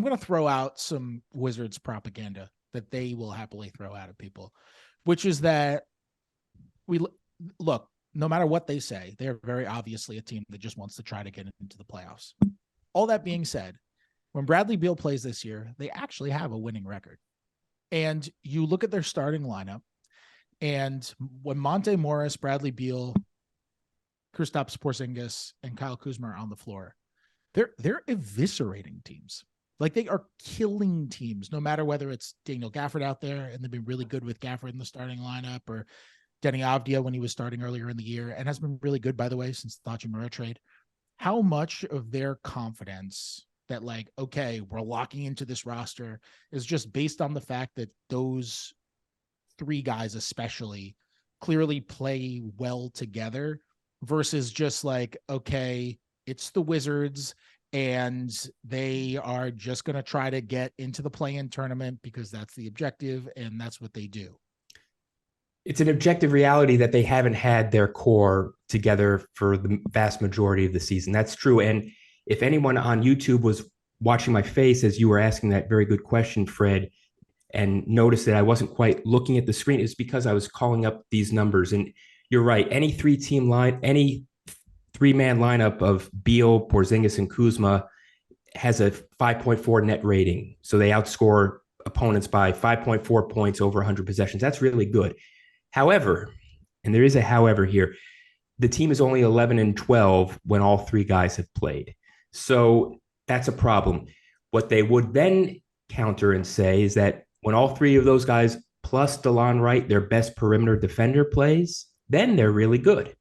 going to throw out some Wizards propaganda that they will happily throw out at people, which is that look, no matter what they say, they're very obviously a team that just wants to try to get into the playoffs. All that being said, when Bradley Beal plays this year, they actually have a winning record. And you look at their starting lineup, and when Monte Morris, Bradley Beal, Kristaps Porzingis, and Kyle Kuzma are on the floor, they're eviscerating teams. Like, they are killing teams, no matter whether it's Daniel Gafford out there, and they've been really good with Gafford in the starting lineup, or Denny Avdia when he was starting earlier in the year, and has been really good, by the way, since the Hachimura trade. How much of their confidence that, like, okay, we're locking into this roster is just based on the fact that those three guys especially clearly play well together, versus just like, okay, it's the Wizards and they are just going to try to get into the play-in tournament because that's the objective and that's what they do. It's an objective reality that they haven't had their core together for the vast majority of the season. That's true. And if anyone on YouTube was watching my face as you were asking that very good question, Fred, and noticed that I wasn't quite looking at the screen, it's because I was calling up these numbers. And you're right. Any three-man lineup of Beal, Porzingis, and Kuzma has a 5.4 net rating. So they outscore opponents by 5.4 points over 100 possessions. That's really good. However, and there is a however here, the team is only 11-12 when all three guys have played. So that's a problem. What they would then counter and say is that when all three of those guys plus DeLon Wright, their best perimeter defender, plays, then they're really good.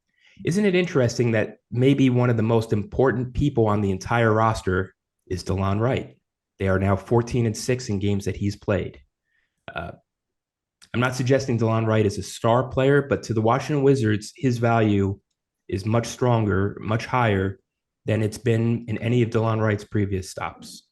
Isn't it interesting that maybe one of the most important people on the entire roster is DeLon Wright? They are now 14-6 in games that he's played. I'm not suggesting DeLon Wright is a star player, but to the Washington Wizards, his value is much stronger, much higher than it's been in any of DeLon Wright's previous stops.